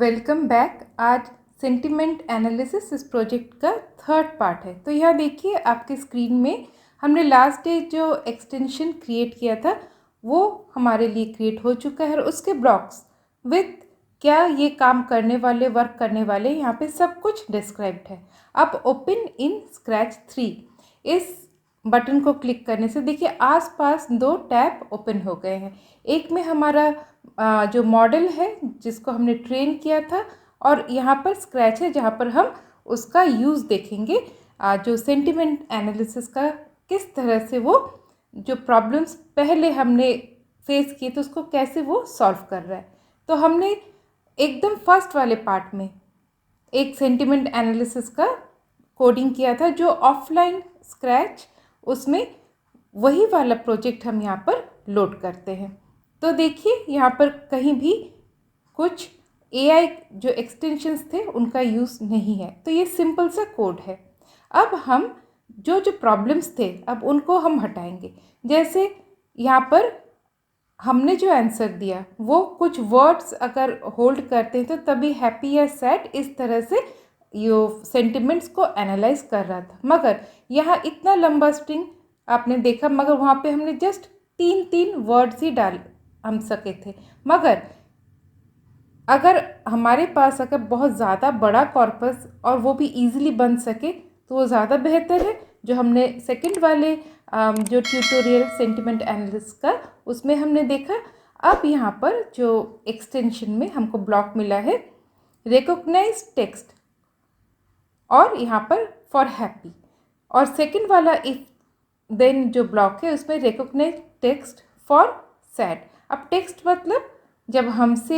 Welcome back. आज sentiment analysis इस project का थर्ड पार्ट है। तो यहाँ देखिए आपके स्क्रीन में हमने लास्ट डे जो एक्सटेंशन क्रिएट किया था वो हमारे लिए क्रिएट हो चुका है और उसके ब्लॉक्स विथ क्या ये काम करने वाले वर्क करने वाले यहाँ पे सब कुछ डिस्क्राइब्ड है। अब ओपन इन स्क्रैच 3 इस बटन को क्लिक करने से देखिए आसपास दो टैब ओपन हो गए हैं। एक में हमारा जो मॉडल है जिसको हमने ट्रेन किया था और यहाँ पर स्क्रैच है जहाँ पर हम उसका यूज़ देखेंगे। जो सेंटिमेंट एनालिसिस का किस तरह से वो जो प्रॉब्लम्स पहले हमने फेस किए थे उसको कैसे वो सॉल्व कर रहा है। तो हमने एकदम फर्स्ट वाले पार्ट में एक सेंटिमेंट एनालिसिस का कोडिंग किया था जो ऑफलाइन स्क्रैच, उसमें वही वाला प्रोजेक्ट हम यहाँ पर लोड करते हैं। तो देखिए यहाँ पर कहीं भी कुछ AI जो एक्सटेंशंस थे उनका यूज़ नहीं है। तो ये सिंपल सा कोड है। अब हम जो जो प्रॉब्लम्स थे अब उनको हम हटाएंगे। जैसे यहाँ पर हमने जो आंसर दिया वो कुछ वर्ड्स अगर होल्ड करते हैं तो तभी हैप्पी या सैड इस तरह से यो सेंटिमेंट्स को एनालाइज कर रहा था। मगर यहाँ इतना लंबा स्ट्रिंग आपने देखा, मगर वहाँ पे हमने जस्ट तीन वर्ड्स ही डाल हम सके थे। मगर अगर हमारे पास अगर बहुत ज़्यादा बड़ा कॉर्पस और वो भी इजीली बन सके तो वो ज़्यादा बेहतर है। जो हमने सेकंड वाले जो ट्यूटोरियल सेंटिमेंट एनालिसिस का उसमें हमने देखा। अब यहाँ पर जो एक्सटेंशन में हमको ब्लॉक मिला है रिकॉग्नाइज टेक्स्ट और यहाँ पर फॉर हैप्पी, और सेकंड वाला इफ देन जो ब्लॉक है उसमें रिकॉग्नाइज टेक्स्ट फॉर सैड। अब टेक्स्ट मतलब जब हमसे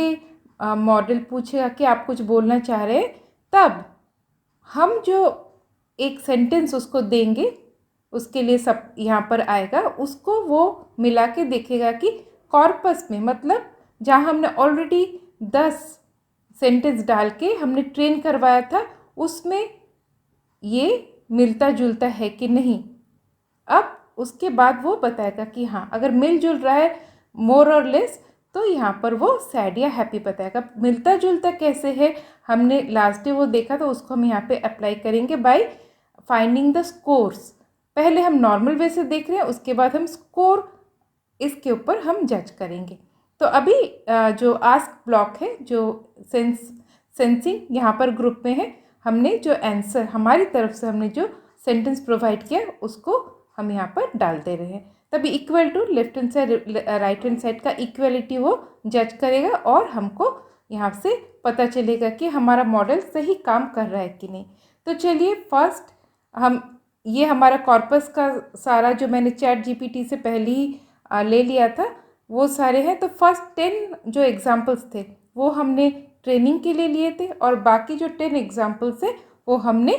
मॉडल पूछेगा कि आप कुछ बोलना चाह रहे हैं तब हम जो एक सेंटेंस उसको देंगे उसके लिए सब यहाँ पर आएगा, उसको वो मिला के देखेगा कि कॉर्पस में मतलब जहाँ हमने ऑलरेडी 10 सेंटेंस डाल के हमने ट्रेन करवाया था उसमें ये मिलता जुलता है कि नहीं। अब उसके बाद वो बताएगा कि हाँ अगर मिलजुल रहा है मोर और लेस तो यहाँ पर वो सैड या हैप्पी बताएगा। मिलता जुलता कैसे है हमने लास्ट डे वो देखा, तो उसको हम यहाँ पे अप्लाई करेंगे बाय फाइंडिंग द स्कोर्स। पहले हम नॉर्मल वे से देख रहे हैं, उसके बाद हम स्कोर इसके ऊपर हम जज करेंगे। तो अभी जो आस्क ब्लॉक है जो सेंसिंग यहाँ पर ग्रुप में है, हमने जो आंसर हमारी तरफ से हमने जो सेंटेंस प्रोवाइड किया उसको हम यहाँ पर डाल दे रहे हैं। तभी equal to left hand side right hand side का इक्वलिटी वो जज करेगा और हमको यहाँ से पता चलेगा कि हमारा मॉडल सही काम कर रहा है कि नहीं। तो चलिए फर्स्ट हम ये हमारा कॉर्पस का सारा जो मैंने चैट GPT से पहले ही ले लिया था वो सारे हैं। तो फर्स्ट 10 जो एग्जाम्पल्स थे वो हमने ट्रेनिंग के लिए लिए थे और बाकी जो 10 एग्जाम्पल्स हैं वो हमने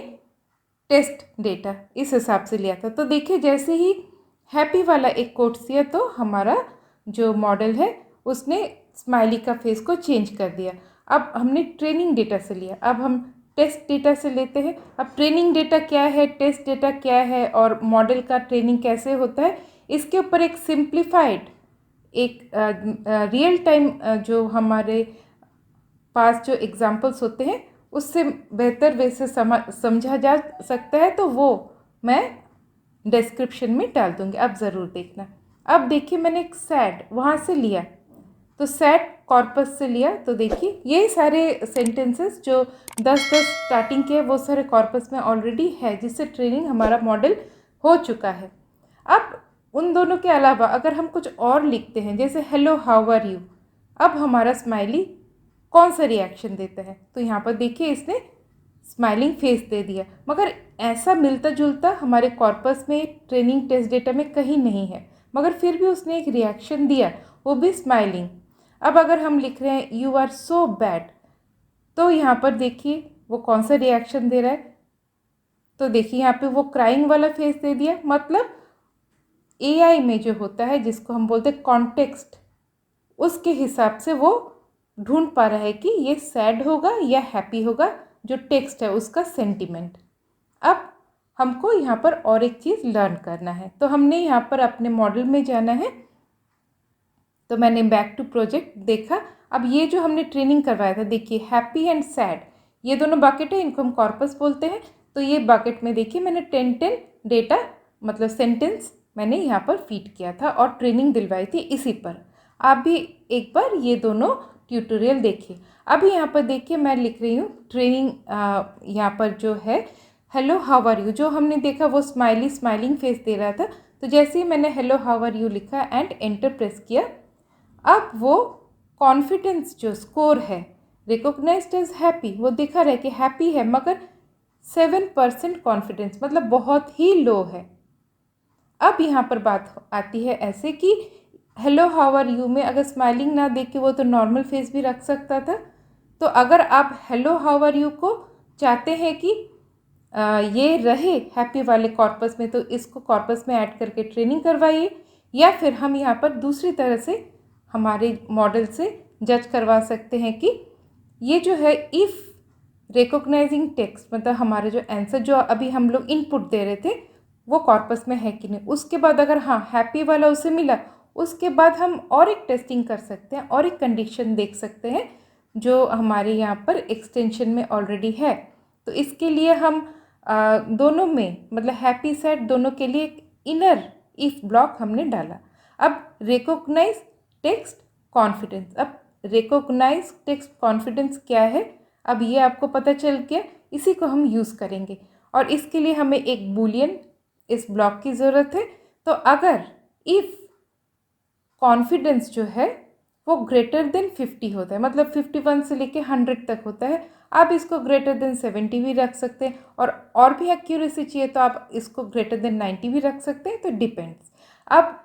टेस्ट डेटा इस हिसाब से लिया था। तो देखिए जैसे ही हैप्पी वाला एक कोट दिया तो हमारा जो मॉडल है उसने स्माइली का फेस को चेंज कर दिया। अब हमने ट्रेनिंग डेटा से लिया, अब हम टेस्ट डेटा से लेते हैं। अब ट्रेनिंग डेटा क्या है, टेस्ट डेटा क्या है और मॉडल का ट्रेनिंग कैसे होता है, इसके ऊपर एक सिंप्लीफाइड एक रियल टाइम जो हमारे पास जो एग्जाम्पल्स होते हैं उससे बेहतर वे से समझा जा सकता है। तो वो मैं डिस्क्रिप्शन में डाल दूँगी, आप ज़रूर देखना। अब देखिए मैंने एक सैड वहाँ से लिया, तो सैड कॉर्पस से लिया। तो देखिए यही सारे सेंटेंसेस जो 10-10 स्टार्टिंग के वो सारे कॉर्पस में ऑलरेडी है जिससे ट्रेनिंग हमारा मॉडल हो चुका है। अब उन दोनों के अलावा अगर हम कुछ और लिखते हैं जैसे हेलो हाउ आर यू, अब हमारा स्माइली कौन सा रिएक्शन देता है, तो यहाँ पर देखिए इसने स्माइलिंग फेस दे दिया। मगर ऐसा मिलता जुलता हमारे कॉर्पस में ट्रेनिंग टेस्ट डेटा में कहीं नहीं है, मगर फिर भी उसने एक रिएक्शन दिया वो भी स्माइलिंग। अब अगर हम लिख रहे हैं यू आर सो बैड, तो यहाँ पर देखिए वो कौन सा रिएक्शन दे रहा है, तो देखिए यहाँ पे वो क्राइंग वाला फेस दे दिया। मतलब AI में जो होता है जिसको हम बोलते हैं कॉन्टेक्स्ट, उसके हिसाब से वो ढूंढ पा रहा है कि ये सैड होगा या हैप्पी होगा, जो टेक्स्ट है उसका सेंटिमेंट। अब हमको यहाँ पर और एक चीज़ लर्न करना है, तो हमने यहाँ पर अपने मॉडल में जाना है। तो मैंने बैक टू प्रोजेक्ट देखा। अब ये जो हमने ट्रेनिंग करवाया था, देखिए हैप्पी एंड सैड ये दोनों बकेट है, इनको हम कॉर्पस बोलते हैं। तो ये बकेट में देखिए मैंने 10 डेटा मतलब सेंटेंस मैंने यहाँ पर फीड किया था और ट्रेनिंग दिलवाई थी इसी पर। आप भी एक बार ये दोनों ट्यूटोरियल देखिए। अभी यहाँ पर देखिए मैं लिख रही हूँ ट्रेनिंग, यहाँ पर जो है हेलो हाउ आर यू, जो हमने देखा वो स्माइलिंग फेस दे रहा था। तो जैसे ही मैंने हेलो हाउ आर यू लिखा एंड एंटर प्रेस किया, अब वो कॉन्फिडेंस जो स्कोर है रिकॉग्नाइज्ड एज हैप्पी, वो दिखा रहा है कि हैप्पी है मगर 7% कॉन्फिडेंस मतलब बहुत ही लो है। अब यहाँ पर बात आती है ऐसे कि हेलो हाउ आर यू में अगर स्माइलिंग ना देख के वो तो नॉर्मल फेस भी रख सकता था। तो अगर आप हेलो हाउ आर यू को चाहते हैं कि ये रहे हैप्पी वाले कॉर्पस में, तो इसको कॉर्पस में ऐड करके ट्रेनिंग करवाइए, या फिर हम यहाँ पर दूसरी तरह से हमारे मॉडल से जज करवा सकते हैं कि ये जो है इफ़ रिकॉग्नाइजिंग टेक्स्ट मतलब हमारे जो आंसर जो अभी हम लोग इनपुट दे रहे थे वो कॉर्पस में है कि नहीं। उसके बाद अगर हाँ हैप्पी वाला उसे मिला, उसके बाद हम और एक टेस्टिंग कर सकते हैं और एक कंडीशन देख सकते हैं जो हमारे यहाँ पर एक्सटेंशन में ऑलरेडी है। तो इसके लिए हम दोनों में मतलब हैप्पी सैड दोनों के लिए एक इनर इफ ब्लॉक हमने डाला। अब रिकॉग्नाइज टेक्स्ट कॉन्फिडेंस, अब रिकॉग्नाइज टेक्स्ट कॉन्फिडेंस क्या है अब ये आपको पता चल गया, इसी को हम यूज़ करेंगे और इसके लिए हमें एक बूलियन इस ब्लॉक की ज़रूरत है। तो अगर इफ़ कॉन्फिडेंस जो है वो ग्रेटर देन 50 होता है मतलब 51 से लेके 100 तक होता है, आप इसको ग्रेटर देन 70 भी रख सकते हैं और भी एक्यूरेसी चाहिए तो आप इसको ग्रेटर देन 90 भी रख सकते हैं, तो डिपेंड्स। अब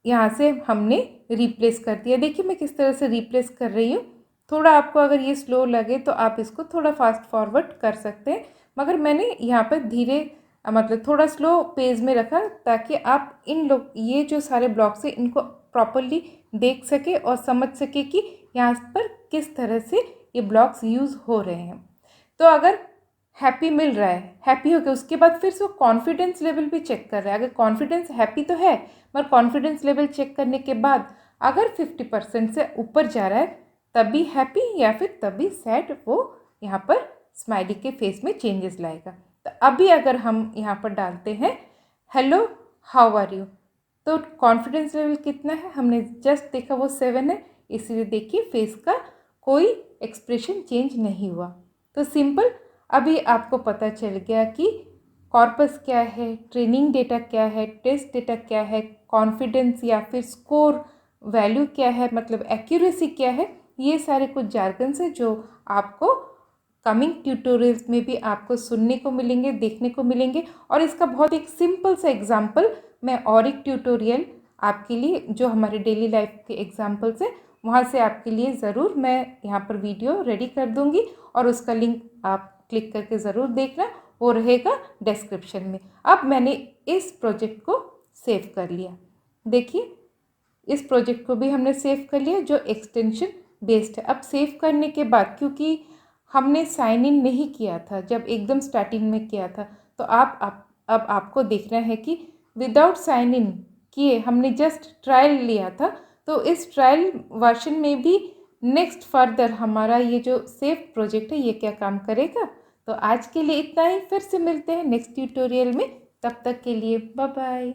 यहाँ से हमने रिप्लेस कर दिया, देखिए मैं किस तरह से रिप्लेस कर रही हूँ। थोड़ा आपको अगर ये स्लो लगे तो आप इसको थोड़ा फास्ट फॉरवर्ड कर सकते हैं, मगर मैंने यहाँ पर धीरे मतलब थोड़ा स्लो पेज में रखा ताकि आप इन लोग ये जो सारे ब्लॉक्स हैं इनको प्रॉपरली देख सके और समझ सके कि यहाँ पर किस तरह से ये ब्लॉक्स यूज़ हो रहे हैं। तो अगर हैप्पी मिल रहा है, हैप्पी हो गया, उसके बाद फिर से वो कॉन्फिडेंस लेवल भी चेक कर रहा है। अगर कॉन्फिडेंस हैप्पी तो है मगर कॉन्फिडेंस लेवल चेक करने के बाद अगर 50% से ऊपर जा रहा है तभी हैप्पी या फिर तभी सैड, वो यहाँ पर स्माइली के फेस में चेंजेस लाएगा। तो अभी अगर हम यहाँ पर डालते हैं हेलो हाउ आर यू, तो कॉन्फिडेंस लेवल कितना है हमने जस्ट देखा वो 7 है, इसीलिए देखिए फेस का कोई एक्सप्रेशन चेंज नहीं हुआ। तो सिंपल अभी आपको पता चल गया कि कॉर्पस क्या है, ट्रेनिंग डेटा क्या है, टेस्ट डेटा क्या है, कॉन्फिडेंस या फिर स्कोर वैल्यू क्या है, मतलब एक्यूरेसी क्या है। ये सारे कुछ जार्गन्स है जो आपको कमिंग ट्यूटोरियल्स में भी आपको सुनने को मिलेंगे, देखने को मिलेंगे। और इसका बहुत एक सिंपल सा एग्जाम्पल मैं और एक ट्यूटोरियल आपके लिए जो हमारे डेली लाइफ के एग्जाम्पल्स हैं वहाँ से आपके लिए ज़रूर मैं यहाँ पर वीडियो रेडी कर दूँगी और उसका लिंक आप क्लिक करके ज़रूर देखना, वो रहेगा डिस्क्रिप्शन में। अब मैंने इस प्रोजेक्ट को सेव कर लिया, देखिए इस प्रोजेक्ट को भी हमने सेव कर लिया जो एक्सटेंशन बेस्ड है। अब सेव करने के बाद क्योंकि हमने साइन इन नहीं किया था जब एकदम स्टार्टिंग में किया था, तो अब आपको देखना है कि विदाउट साइन इन किए हमने जस्ट ट्रायल लिया था, तो इस ट्रायल वर्जन में भी नेक्स्ट फर्दर हमारा ये जो सेव प्रोजेक्ट है ये क्या काम करेगा। तो आज के लिए इतना ही, फिर से मिलते हैं नेक्स्ट ट्यूटोरियल में, तब तक के लिए बाय बाय।